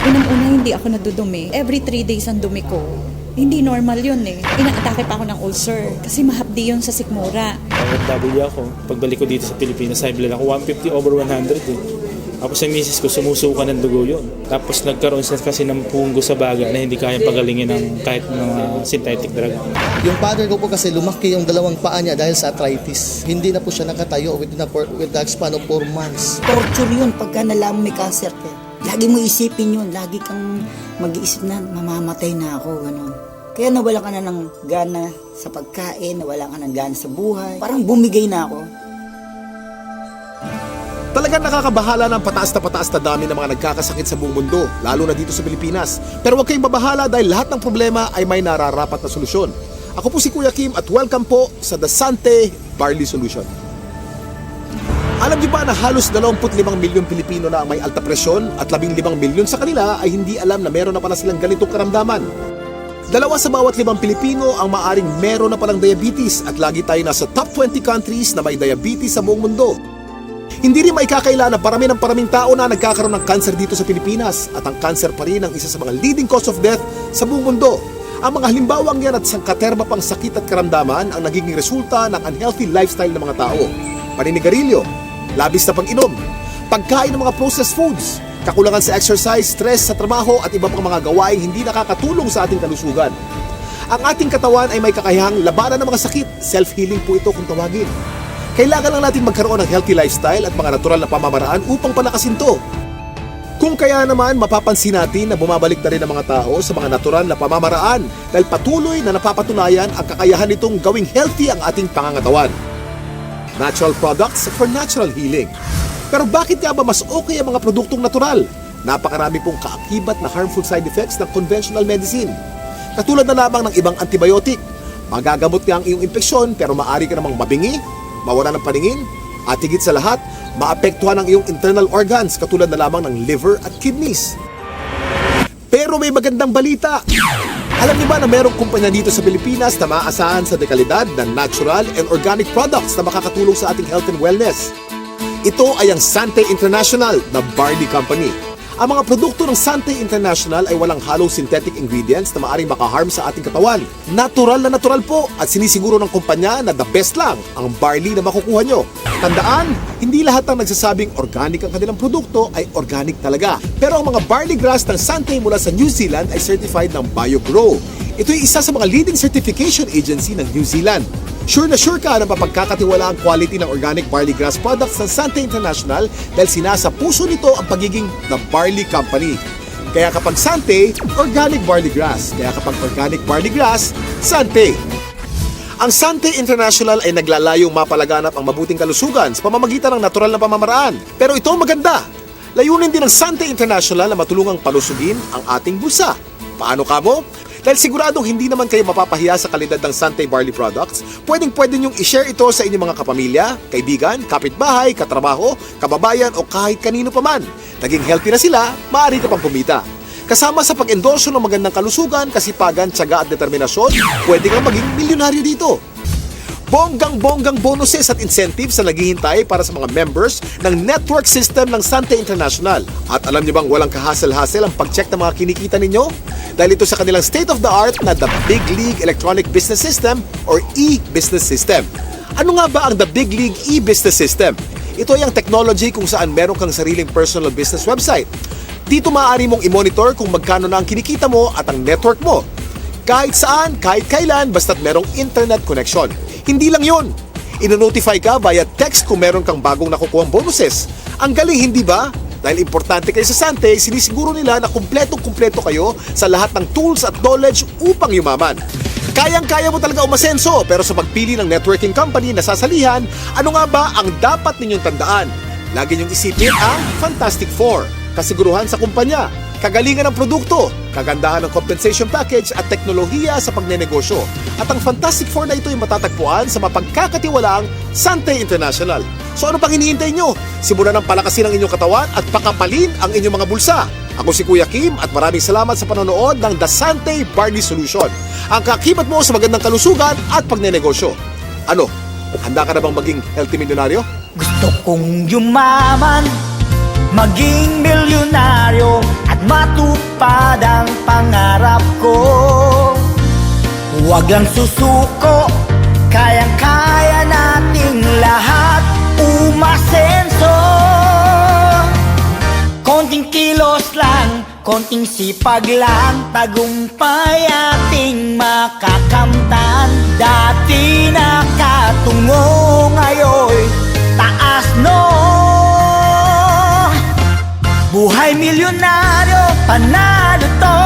Unang-una, hindi ako nadudumi. Every 3 days ang dumi ko. Hindi normal yun eh. Inaatake pa ako ng ulcer kasi mahapdi yun sa sikmura. OFW ako. Pagbalik ko dito sa Pilipinas, high blood ako 150/100 eh. Tapos sa misis ko, sumusuka ng dugo yun. Tapos nagkaroon siya kasi ng punggo sa baga na hindi kayang pagalingin ng kahit mga synthetic drug. Yung father ko po kasi lumaki yung dalawang paa niya dahil sa arthritis. Hindi na po siya nakatayo with the span of 4 months. Torture yun pagka nalaman may cancer ka. Lagi mo isipin yun. Lagi kang mag-iisip na mamamatay na ako. Ganun. Kaya nawala ka na ng gana sa pagkain, nawala ka ng gana sa buhay. Parang bumigay na ako. Talagang nakakabahala ng pataas na dami ng mga nagkakasakit sa buong mundo, lalo na dito sa Pilipinas. Pero huwag kayong babahala dahil lahat ng problema ay may nararapat na solusyon. Ako po si Kuya Kim at welcome po sa Dasante Barley Solution. Alam niyo ba na halos 25 milyong Pilipino na ang may alta presyon at 15 milyon sa kanila ay hindi alam na meron na pala silang ganitong karamdaman? 2 sa bawat 5 Pilipino ang maaring meron na palang diabetes at lagi tayo nasa top 20 countries na may diabetes sa buong mundo. Hindi rin maikakaila na paraming tao na nagkakaroon ng cancer dito sa Pilipinas at ang cancer pa rin ang isa sa mga leading cause of death sa buong mundo. Ang mga halimbawang yan at sangkaterma pang sakit at karamdaman ang nagiging resulta ng unhealthy lifestyle ng mga tao. Paninigarilyo, labis na pang-inom, pagkain ng mga processed foods, kakulangan sa exercise, stress sa trabaho at iba pang mga gawaing hindi nakakatulong sa ating kalusugan. Ang ating katawan ay may kakayahang labanan ng mga sakit. Self-healing po ito kung tawagin. Kailangan lang natin magkaroon ng healthy lifestyle at mga natural na pamamaraan upang palakasin to. Kung kaya naman, mapapansin natin na bumabalik na rin ang mga tao sa mga natural na pamamaraan dahil patuloy na napapatunayan ang kakayahan nitong gawing healthy ang ating pangangatawan. Natural products for natural healing. Pero bakit nga ba mas okay ang mga produktong natural? Napakarami pong kaakibat na harmful side effects ng conventional medicine. Katulad na lamang ng ibang antibiotic. Magagamot nga ang iyong impeksyon pero maaari ka namang mabingi, mawala ng paningin, at higit sa lahat, maapektuhan ang iyong internal organs katulad na lamang ng liver at kidneys. Pero may magandang balita. Alam niyo ba na mayroong kumpanya dito sa Pilipinas na maaasahan sa dekalidad ng natural and organic products na makakatulong sa ating health and wellness? Ito ay ang Sante International na barley company. Ang mga produkto ng Sante International ay walang halong synthetic ingredients na maaring makaharm sa ating katawan. Natural na natural po at sinisiguro ng kumpanya na the best lang ang barley na makukuha nyo. Tandaan, hindi lahat ng nagsasabing organic ang kanilang produkto ay organic talaga. Pero ang mga barley grass ng Sante mula sa New Zealand ay certified ng BioGrow. Ito ay isa sa mga leading certification agency ng New Zealand. Sure na sure ka na mapagkakatiwala ang quality ng organic barley grass products ng Sante International dahil sinasa puso nito ang pagiging the barley company. Kaya kapag Sante, organic barley grass. Kaya kapag organic barley grass, Sante. Ang Sante International ay naglalayong mapalaganap ang mabuting kalusugan sa pamamagitan ng natural na pamamaraan. Pero ito ang maganda. Layunin din ng Sante International na matulungang palusugin ang ating bulsa. Paano kamo? Dahil siguradong hindi naman kayo mapapahiya sa kalidad ng Sante Barley Products, pwedeng-pwede nyong i-share ito sa inyong mga kapamilya, kaibigan, kapitbahay, katrabaho, kababayan o kahit kanino pa man. Naging healthy na sila, maaari ka pang kumita. Kasama sa pag-endorso ng magandang kalusugan, kasipagan, tiyaga at determinasyon, pwede kang maging milyonaryo dito. Bonggang-bonggang bonuses at incentives na naghihintay para sa mga members ng network system ng Sante International. At alam niyo bang walang kahasel-hasel ang pag-check ng mga kinikita ninyo? Dahil ito sa kanilang state-of-the-art na The Big League Electronic Business System or e-Business System. Ano nga ba ang The Big League e-Business System? Ito ay ang technology kung saan meron kang sariling personal business website. Dito maaari mong i-monitor kung magkano na ang kinikita mo at ang network mo. Kahit saan, kahit kailan, basta't merong internet connection. Hindi lang yun. Ino-notify ka via text kung meron kang bagong nakukuhang bonuses. Ang galing, hindi ba? Dahil importante kayo sa Sante, sinisiguro nila na kumpletong-kumpleto kayo sa lahat ng tools at knowledge upang yumaman. Kayang-kaya mo talaga umasenso, pero sa pagpili ng networking company na sasalihan, ano nga ba ang dapat ninyong tandaan? Lagi niyong isipin ang Fantastic Four. Kasiguruhan sa kumpanya, kagalingan ng produkto, kagandahan ng compensation package at teknolohiya sa pagnenegosyo. At ang Fantastic Four na ito ay matatagpuan sa mapagkakatiwalaang Sante International. So ano pang hinihintay nyo? Simulan ng palakasin ang inyong katawan at pakapalin ang inyong mga bulsa. Ako si Kuya Kim at maraming salamat sa panonood ng Dasante Barley Solution. Ang kakibat mo sa magandang kalusugan at pagnenegosyo. Ano? Handa ka na bang maging healthy milyonaryo? Gusto kong yumaman, maging milyonaryo at matupad ang pangarap ko. Huwag lang susuko, kayang-kaya nating lahat umasenso. Konting kilos lang, konting sipag lang, tagumpay ating makakamtan. Dati nakatungo, ngayon taas no. Buhay milyonaryo, panalo to.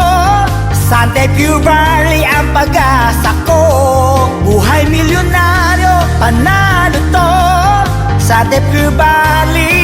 Sante Pure Barley ang pag-asa ko. Buhay milyonaryo, panalo to. Sante Pure Barley